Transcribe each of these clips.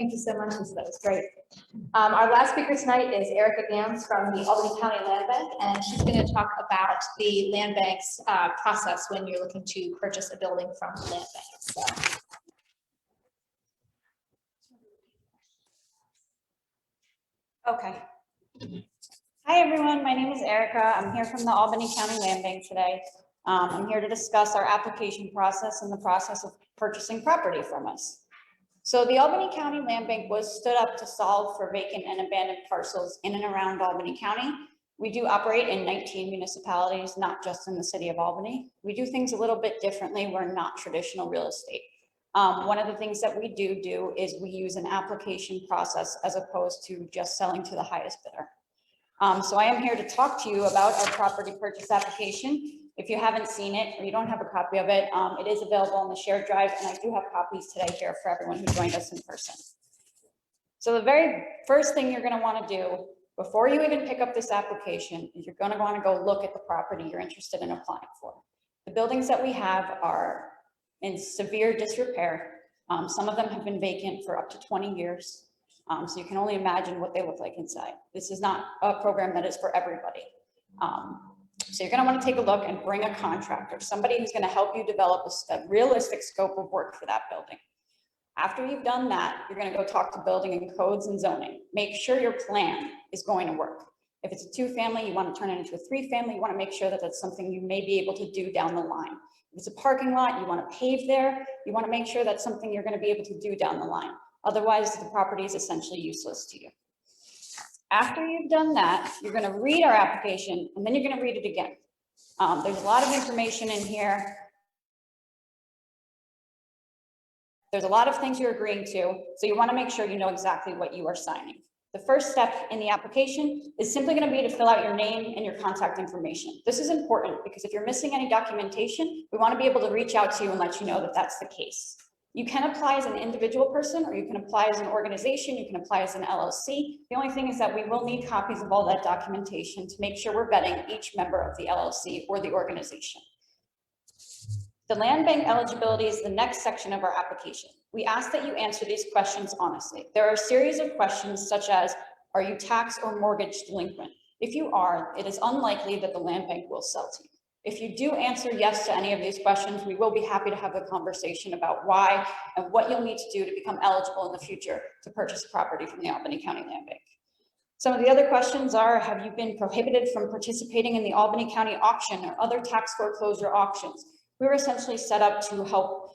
Thank you so much, Lisa. That was great. Our last speaker tonight is Erica Gams from the Albany County Land Bank, and she's going to talk about the land bank's process when you're looking to purchase a building from the land bank. So. Okay. Hi, everyone. My name is Erica. I'm here from the Albany County Land Bank today. I'm here to discuss our application process and the process of purchasing property from us. So the Albany County Land Bank was stood up to solve for vacant and abandoned parcels in and around Albany County. We do operate in 19 municipalities, not just in the city of Albany. We do things a little bit differently. We're not traditional real estate. One of the things that we do is we use an application process as opposed to just selling to the highest bidder. So I am here to talk to you about our property purchase application. If you haven't seen it or you don't have a copy of it, it is available on the shared drive, and I do have copies today here for everyone who joined us in person. So the very first thing you're going to want to do before you even pick up this application is you're going to want to go look at the property you're interested in applying for. The buildings that we have are in severe disrepair. Some of them have been vacant for up to 20 years. So you can only imagine what they look like inside. This is not a program that is for everybody. So you're going to want to take a look and bring a contractor, somebody who's going to help you develop a realistic scope of work for that building. After you've done that, you're going to go talk to building and codes and zoning. Make sure your plan is going to work. If it's a 2-family, you want to turn it into a 3-family, you want to make sure that that's something you may be able to do down the line. If it's a parking lot, you want to pave there, you want to make sure that's something you're going to be able to do down the line. Otherwise, the property is essentially useless to you. After you've done that, you're going to read our application, and then you're going to read it again. There's a lot of information in here. There's a lot of things you're agreeing to, so you want to make sure you know exactly what you are signing. The first step in the application is simply going to be to fill out your name and your contact information. This is important because if you're missing any documentation, we want to be able to reach out to you and let you know that that's the case. You can apply as an individual person, or you can apply as an organization, you can apply as an LLC. The only thing is that we will need copies of all that documentation to make sure we're vetting each member of the LLC or the organization. The land bank eligibility is the next section of our application. We ask that you answer these questions honestly. There are a series of questions such as, are you tax or mortgage delinquent? If you are, it is unlikely that the land bank will sell to you. If you do answer yes to any of these questions, we will be happy to have a conversation about why and what you'll need to do to become eligible in the future to purchase property from the Albany County Land Bank. Some of the other questions are, have you been prohibited from participating in the Albany County auction or other tax foreclosure auctions? We were essentially set up to help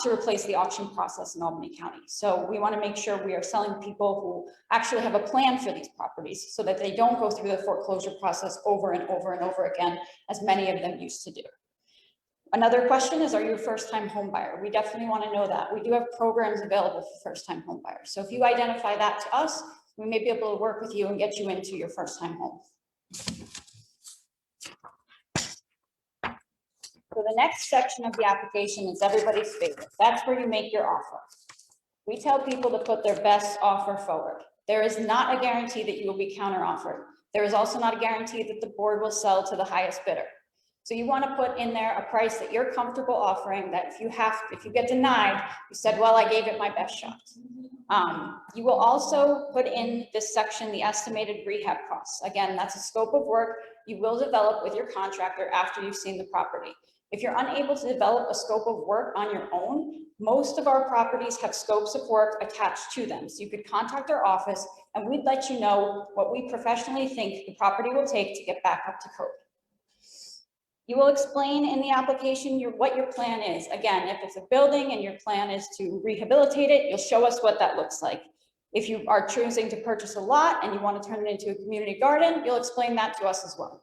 to replace the auction process in Albany County. So we want to make sure we are selling people who actually have a plan for these properties so that they don't go through the foreclosure process over and over and over again, as many of them used to do. Another question is, are you a first-time home buyer? We definitely want to know that. We do have programs available for first-time home buyers. So if you identify that to us, we may be able to work with you and get you into your first-time home. So the next section of the application is everybody's favorite. That's where you make your offer. We tell people to put their best offer forward. There is not a guarantee that you will be counter-offered. There is also not a guarantee that the board will sell to the highest bidder. So you want to put in there a price that you're comfortable offering, that if you get denied, you said, well, I gave it my best shot. You will also put in this section the estimated rehab costs. Again, that's a scope of work you will develop with your contractor after you've seen the property. If you're unable to develop a scope of work on your own, most of our properties have scopes of work attached to them. So you could contact our office and we'd let you know what we professionally think the property will take to get back up to code. You will explain in the application what your plan is. Again, if it's a building and your plan is to rehabilitate it, you'll show us what that looks like. If you are choosing to purchase a lot and you want to turn it into a community garden, you'll explain that to us as well.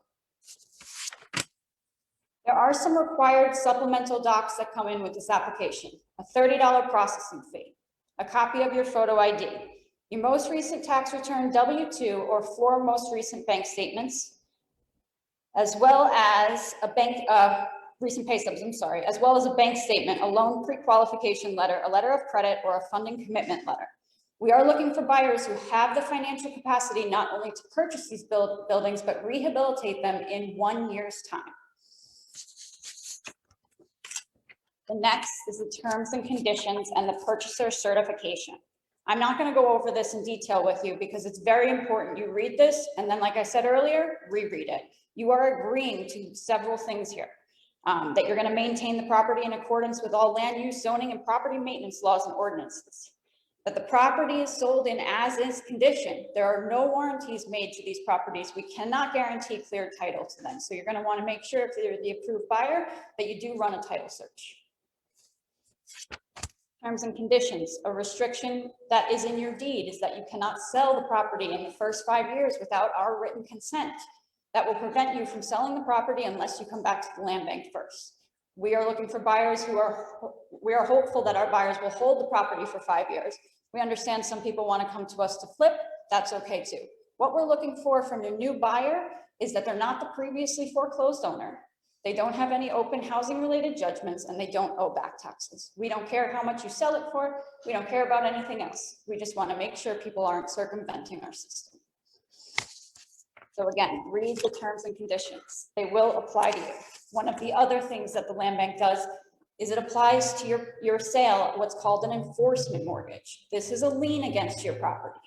There are some required supplemental docs that come in with this application. A $30 processing fee, a copy of your photo ID, your most recent tax return W-2 or 4 most recent bank statements, as well as a recent pay stubs, as well as a bank statement, a loan pre-qualification letter, a letter of credit, or a funding commitment letter. We are looking for buyers who have the financial capacity not only to purchase these buildings, but rehabilitate them in 1 year's time. The next is the terms and conditions and the purchaser certification. I'm not going to go over this in detail with you because it's very important you read this, and then, like I said earlier, reread it. You are agreeing to several things here. That you're going to maintain the property in accordance with all land use, zoning, and property maintenance laws and ordinances. That the property is sold in as-is condition. There are no warranties made to these properties. We cannot guarantee clear title to them. So you're going to want to make sure, if you're the approved buyer, that you do run a title search. Terms and conditions. A restriction that is in your deed is that you cannot sell the property in the first 5 years without our written consent. That will prevent you from selling the property unless you come back to the land bank first. We are looking for buyers we are hopeful that our buyers will hold the property for 5 years. We understand some people want to come to us to flip. That's okay too. What we're looking for from a new buyer is that they're not the previously foreclosed owner. They don't have any open housing related judgments, and they don't owe back taxes. We don't care how much you sell it for. We don't care about anything else. We just want to make sure people aren't circumventing our system. So again, read the terms and conditions. They will apply to you. One of the other things that the land bank does is it applies to your sale, what's called an enforcement mortgage. This is a lien against your property.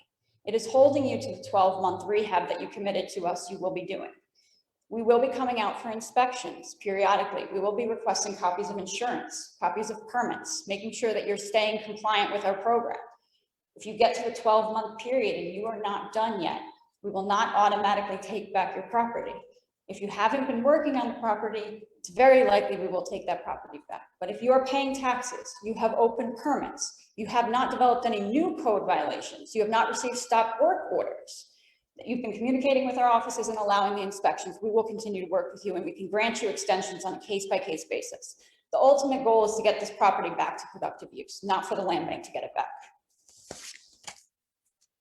It is holding you to the 12-month rehab that you committed to us you will be doing. We will be coming out for inspections periodically. We will be requesting copies of insurance, copies of permits, making sure that you're staying compliant with our program. If you get to the 12-month period and you are not done yet, we will not automatically take back your property. If you haven't been working on the property, it's very likely we will take that property back. But if you are paying taxes, you have open permits, you have not developed any new code violations, you have not received stop work orders, you've been communicating with our offices and allowing the inspections, we will continue to work with you, and we can grant you extensions on a case-by-case basis. The ultimate goal is to get this property back to productive use, not for the land bank to get it back.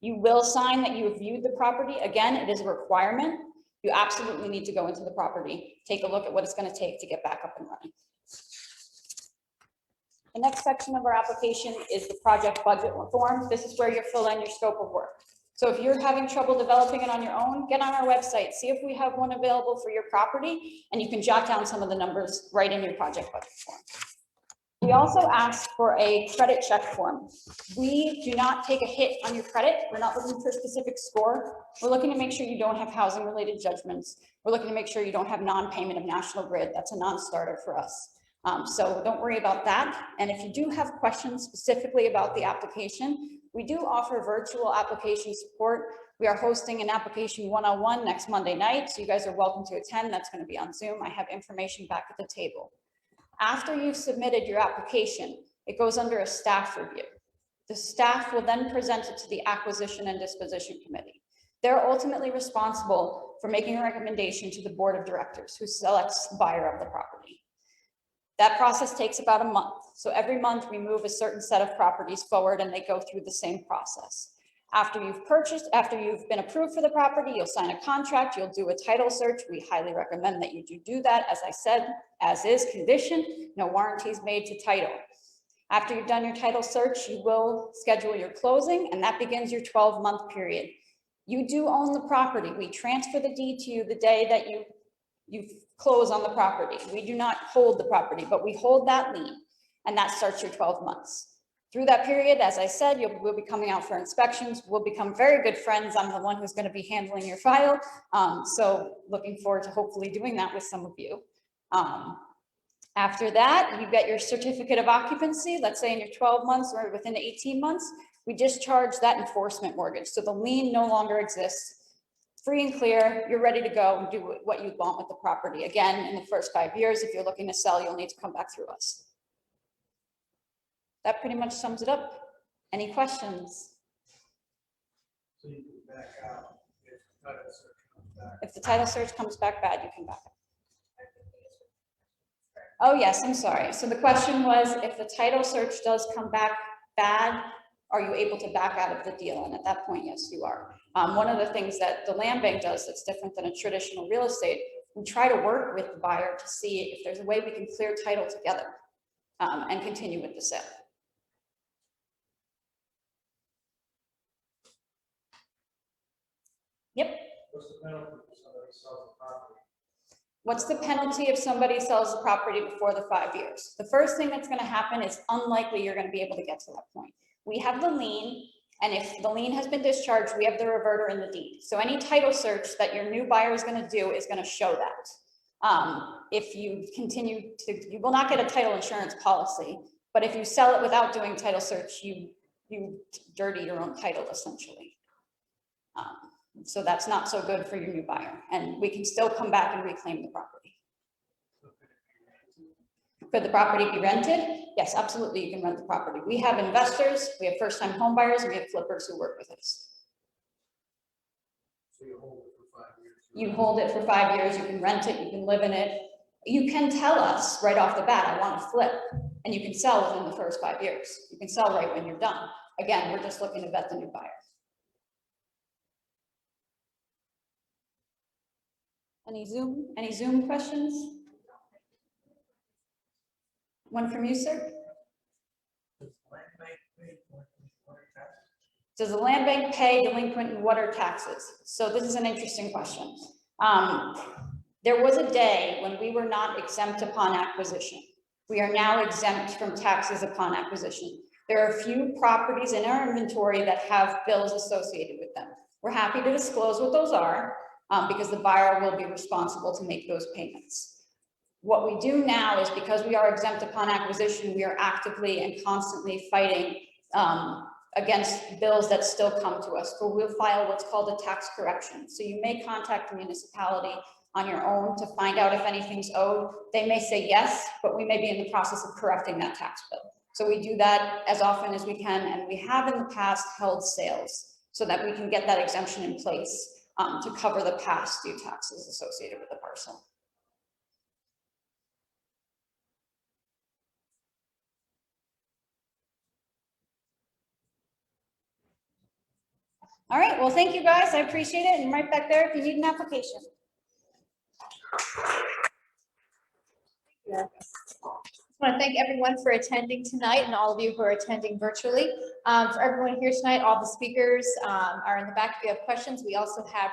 You will sign that you have viewed the property. Again, it is a requirement. You absolutely need to go into the property, take a look at what it's going to take to get back up and running. The next section of our application is the project budget form. This is where you fill in your scope of work. So if you're having trouble developing it on your own, get on our website, see if we have one available for your property, and you can jot down some of the numbers right in your project budget form. We also ask for a credit check form. We do not take a hit on your credit. We're not looking for a specific score. We're looking to make sure you don't have housing related judgments. We're looking to make sure you don't have non-payment of National Grid. That's a non-starter for us. So don't worry about that. And if you do have questions specifically about the application, we do offer virtual application support. We are hosting an application 101 next Monday night. So you guys are welcome to attend. That's going to be on Zoom. I have information back at the table. After you've submitted your application, it goes under a staff review. The staff will then present it to the Acquisition and Disposition Committee. They're ultimately responsible for making a recommendation to the Board of Directors, who selects the buyer of the property. That process takes about a month. So every month we move a certain set of properties forward, and they go through the same process. After you've been approved for the property, you'll sign a contract, you'll do a title search. We highly recommend that you do that. As I said, as is condition, no warranties made to title. After you've done your title search, you will schedule your closing, and that begins your 12-month period. You do own the property. We transfer the deed to you the day that you close on the property. We do not hold the property, but we hold that lien, and that starts your 12 months. Through that period, as I said, we'll be coming out for inspections. We'll become very good friends. I'm the one who's going to be handling your file. So looking forward to hopefully doing that with some of you. After that, you get your certificate of occupancy. Let's say in your 12 months or within 18 months, we discharge that enforcement mortgage. So the lien no longer exists. Free and clear, you're ready to go and do what you want with the property. Again, in the first 5 years, if you're looking to sell, you'll need to come back through us. That pretty much sums it up. Any questions? So you can back out if the title search comes back. If the title search comes back bad, you can back out. Oh, yes, I'm sorry. So the question was, if the title search does come back bad, are you able to back out of the deal? And at that point, yes, you are. One of the things that the land bank does that's different than a traditional real estate, we try to work with the buyer to see if there's a way we can clear title together and continue with the sale. Yep. What's the penalty if somebody sells the property? What's the penalty if somebody sells the property before the 5 years? The first thing that's going to happen is unlikely you're going to be able to get to that point. We have the lien. And if the lien has been discharged, we have the reverter in the deed. So any title search that your new buyer is going to do is going to show that. If you continue to, you will not get a title insurance policy, but if you sell it without doing title search, you dirty your own title essentially. So that's not so good for your new buyer, and we can still come back and reclaim the property. Could the property be rented? Yes, absolutely, you can rent the property. We have investors, we have first-time home buyers, and we have flippers who work with us. So you hold it for 5 years? You hold it for 5 years, you can rent it, you can live in it. You can tell us right off the bat, I want to flip, and you can sell within the first 5 years. You can sell right when you're done. Again, we're just looking to vet the new buyer. Any Zoom questions? One from you, sir? Does the land bank pay delinquent and water taxes? So this is an interesting question. There was a day when we were not exempt upon acquisition. We are now exempt from taxes upon acquisition. There are a few properties in our inventory that have bills associated with them. We're happy to disclose what those are because the buyer will be responsible to make those payments. What we do now is, because we are exempt upon acquisition, we are actively and constantly fighting against bills that still come to us. But we'll file what's called a tax correction. So you may contact the municipality on your own to find out if anything's owed. They may say yes, but we may be in the process of correcting that tax bill. So we do that as often as we can, and we have in the past held sales so that we can get that exemption in place to cover the past due taxes associated with the parcel. All right, well, thank you guys. I appreciate it. And right back there if you need an application. I want to thank everyone for attending tonight and all of you who are attending virtually. For everyone here tonight, all the speakers are in the back. If you have questions, we also have